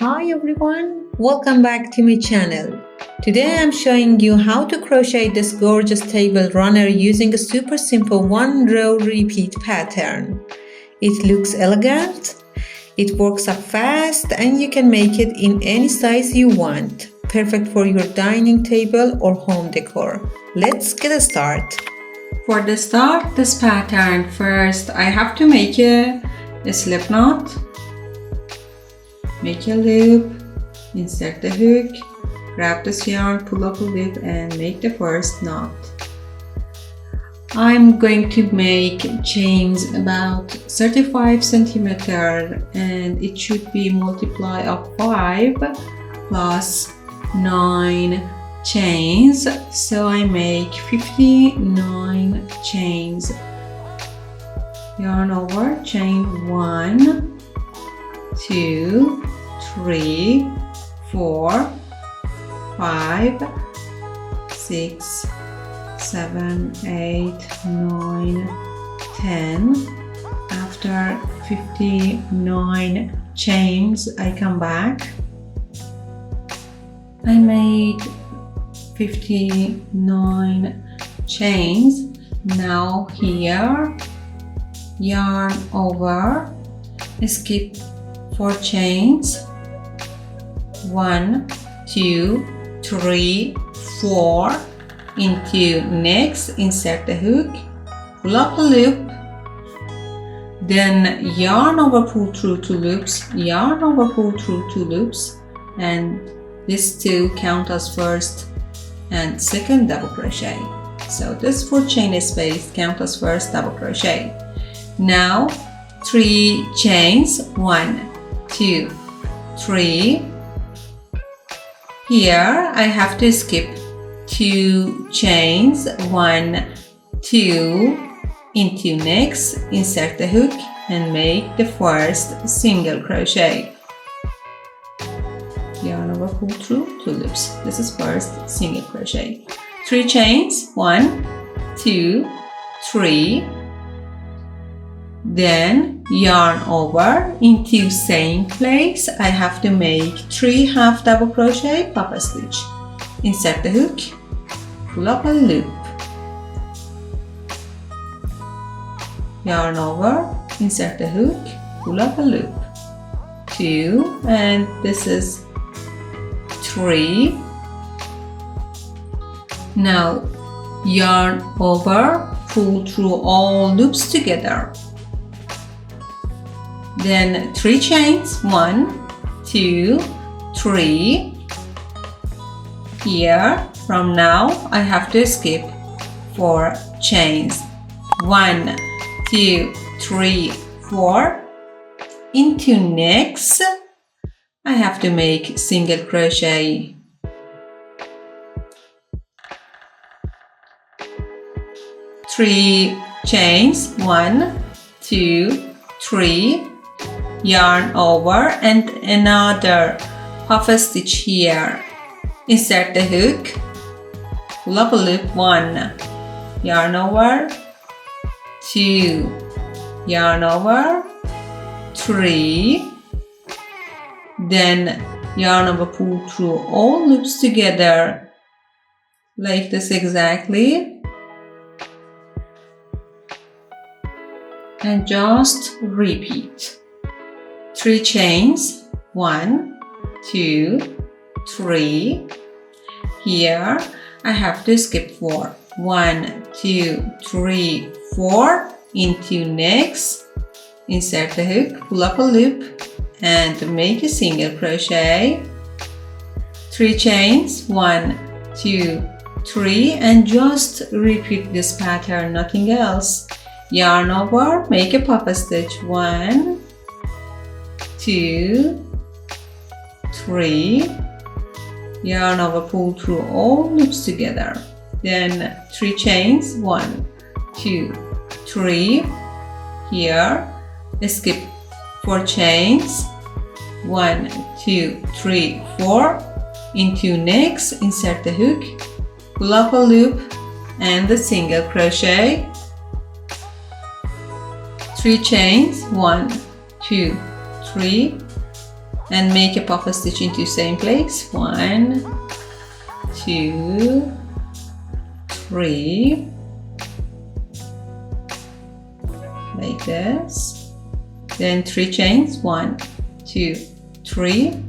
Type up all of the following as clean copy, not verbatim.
Hi everyone, welcome back to my channel. Today I'm showing you how to crochet this gorgeous table runner using a super simple one row repeat pattern. It looks elegant, it works up fast, and you can make it in any size you want. Perfect for your dining table or home decor. Let's get started. For the start this pattern, first I have to make a slip knot. Make a loop, insert the hook, grab this yarn, pull up a loop and make the first knot. I'm going to make chains about 35 centimeters and it should be multiply of 5 plus 9 chains. So I make 59 chains. Yarn over, chain 1, 2, 3, 4, 5, 6, 7, 8, 9, 10. After 59 chains, I come back. I made 59 chains. Now here, yarn over, skip 4 chains, 1, 2, 3, 4, into next, insert the hook, pull up a loop, then yarn over, pull through 2 loops, yarn over, pull through 2 loops, and these 2 count as first and second double crochet. So this 4 chain space count as first double crochet. Now 3 chains, 1, 2, 3. Here I have to skip 2 chains, 1, 2, into next, insert the hook and make the first single crochet. Yarn over, pull through 2 loops. This is first single crochet. 3 chains, 1, 2, 3. Then yarn over into same place. I have to make 3 half double crochet, papa stitch. Insert the hook, pull up a loop. Yarn over, insert the hook, pull up a loop. 2, and this is 3. Now yarn over, pull through all loops together. Then 3 chains, 1, 2, 3. Here, from now, I have to skip 4 chains. 1, 2, 3, 4. Into next, I have to make single crochet. 3 chains, 1, 2, 3. Yarn over and another half a stitch here. Insert the hook, pull up a loop, 1, yarn over, 2, yarn over, 3, then yarn over, pull through all loops together like this exactly, and just repeat. 3 chains, 1, 2, 3. Here I have to skip 4. 1, 2, 3, 4. Into next, insert the hook, pull up a loop, and make a single crochet. 3 chains, 1, 2, 3, and just repeat this pattern, nothing else. Yarn over, make a papa stitch. 1, 2, 3. Yarn over, pull through all loops together. Then 3 chains, 1, 2, 3. Here, skip 4 chains, 1, 2, 3, 4. Into next, insert the hook, pull up a loop, and the single crochet. 3 chains, 1, 2, 3. and make a puff stitch into same place. 1, 2, 3, like this. Then 3 chains, 1, 2, 3.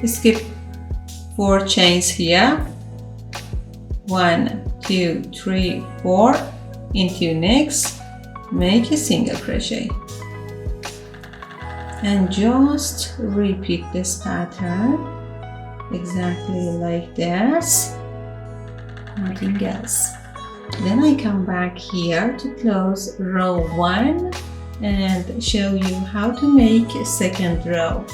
Skip 4 chains here. 1, 2, 3, 4. Into next, make a single crochet. And just repeat this pattern exactly like this, nothing else. Then I come back here to close row 1 and show you how to make a second row.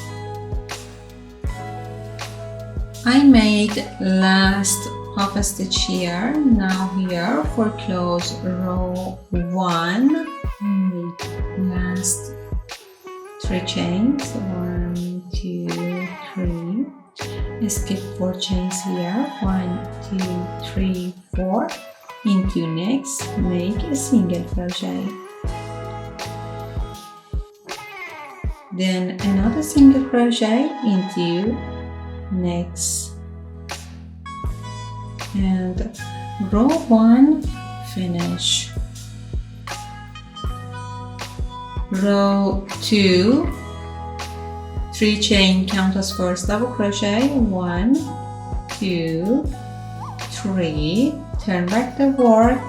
I made last puff stitch here. Now here for close row 1, make last 3 chains, 1, 2, 3. Skip 4 chains here, 1, 2, 3, 4. Into next, make a single crochet. Then another single crochet into next. And row 1 finish. Row 2, 3 chain, count as first double crochet, 1, 2, 3, turn back the work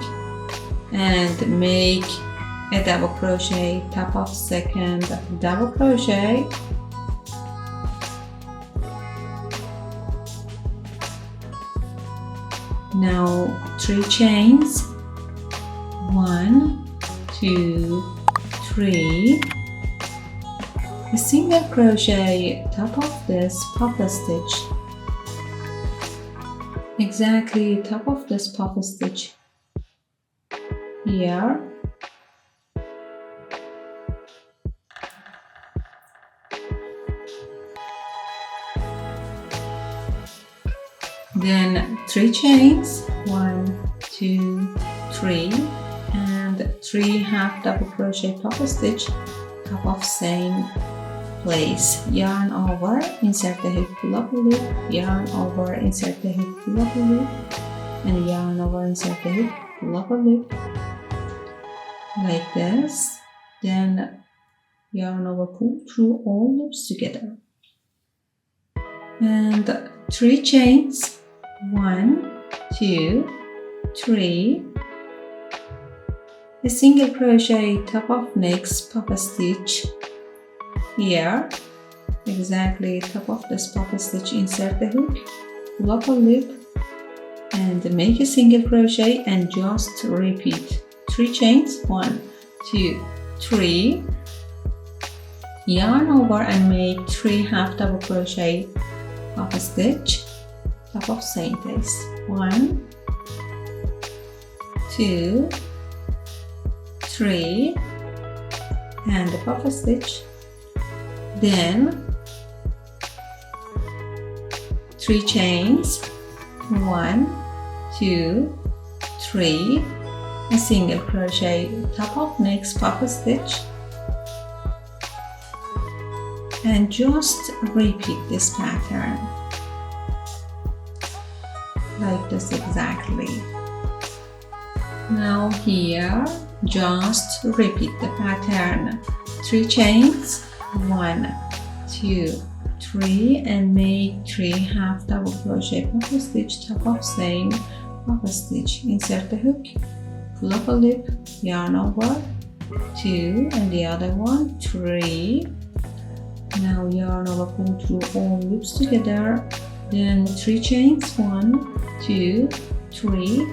and make a double crochet, top of second double crochet, now 3 chains, 1, 2, 3, a single crochet top of this puff stitch, exactly top of this puff stitch here, then 3 chains, 1, 2, 3, and 3 half double crochet puff stitch top of same place, yarn over, insert the hook, pull up a loop, yarn over, insert the hook, pull up a loop, and yarn over, insert the hook, pull up a loop, like this. Then yarn over, pull through all loops together, and 3 chains, 1, 2, 3, a single crochet top of next puff stitch here, exactly top of this puff stitch, insert the hook, pull up a loop and make a single crochet and just repeat 3 chains, 1, 2, 3, yarn over and make 3 half double crochet puff stitch top of same place, 1, 2, 3, and the puff stitch, then 3 chains, 1, 2, 3, a single crochet top of next puff stitch, and just repeat this pattern like this exactly. Now here just repeat the pattern, 3 chains, 1, 2, 3, and make 3 half double crochet puff stitch top of same puff stitch, insert the hook, pull up a loop, yarn over, 2, and the other one, 3, now yarn over, pull through all loops together, then 3 chains, 1, 2, 3,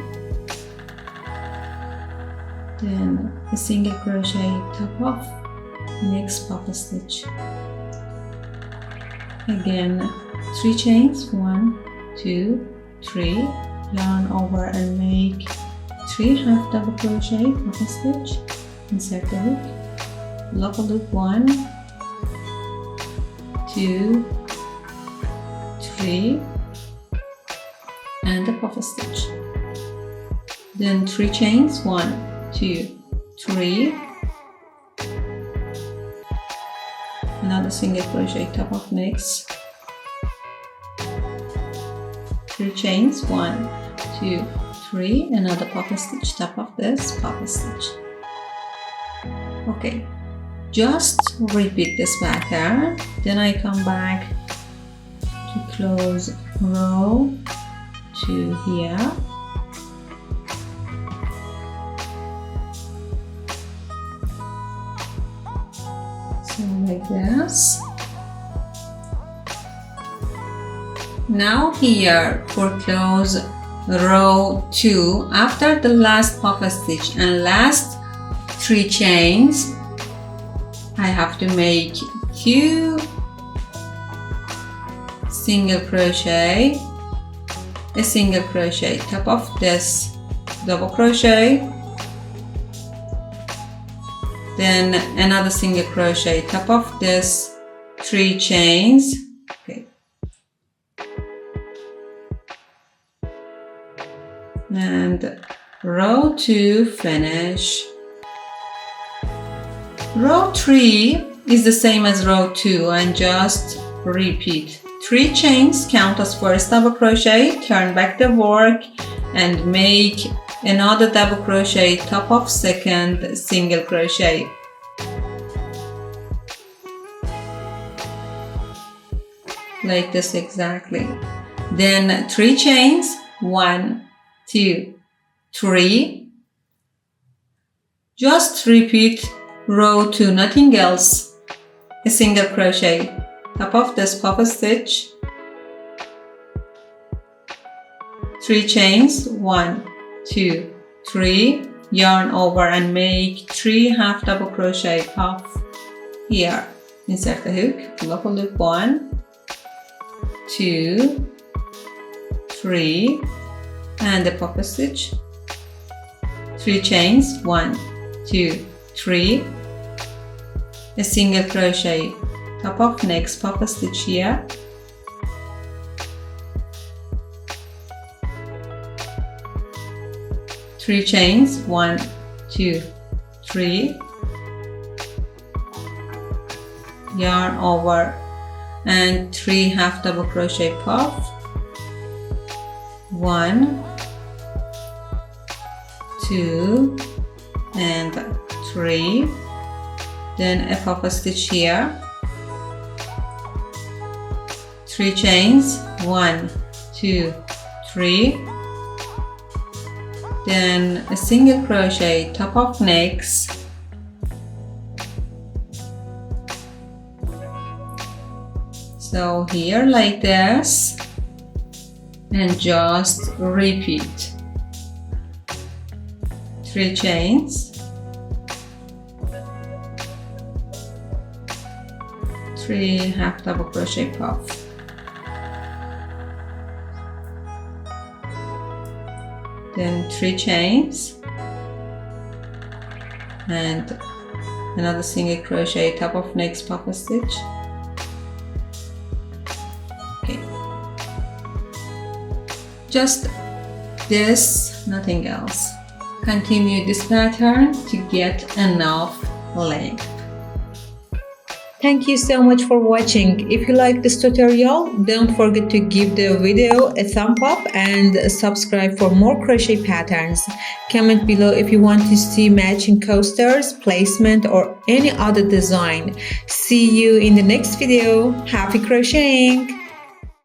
then a single crochet top of next puff stitch, again 3 chains, 1, 2, 3, yarn over and make 3 half double crochet puff stitch, insert the hook, pull up a loop, 1, 2, 3, and a puff stitch, then 3 chains, 1, 2, 3, another single crochet top of next, 3 chains, 1, 2, 3, another puff stitch, top of this puff stitch. Okay, just repeat this pattern, then I come back to close row 2 here. So like this. Now here for close row 2, after the last puff stitch and last 3 chains, I have to make 2 single crochet, a single crochet, top of this double crochet, then another single crochet, top of this 3 chains. Okay. And row 2 finish. Row 3 is the same as row 2 and just repeat 3 chains, count as first double crochet, turn back the work and make another double crochet, top of second single crochet. Like this exactly. Then 3 chains, 1, 2, 3. Just repeat row 2, nothing else. A single crochet, top of this puff stitch, 3 chains, 1, 2, 3, yarn over and make 3 half double crochet puff here. Insert the hook, double loop 1, 2, 3, and the puff stitch, 3 chains, 1, 2, 3, a single crochet, top of next puff stitch here, three chains, 1, 2, 3, yarn over and 3 half double crochet puff, 1, 2 and 3, then a puff stitch here, 3 chains, 1, 2, 3, then a single crochet, top of next, so here like this, and just repeat 3 chains, 3 half double crochet puff, then 3 chains and another single crochet, top of next puff stitch. Okay, just this, nothing else. Continue this pattern to get enough length. Thank you so much for watching. If you like this tutorial, don't forget to give the video a thumb up and subscribe for more crochet patterns. Comment below if you want to see matching coasters, placement, or any other design. See you in the next video. Happy crocheting!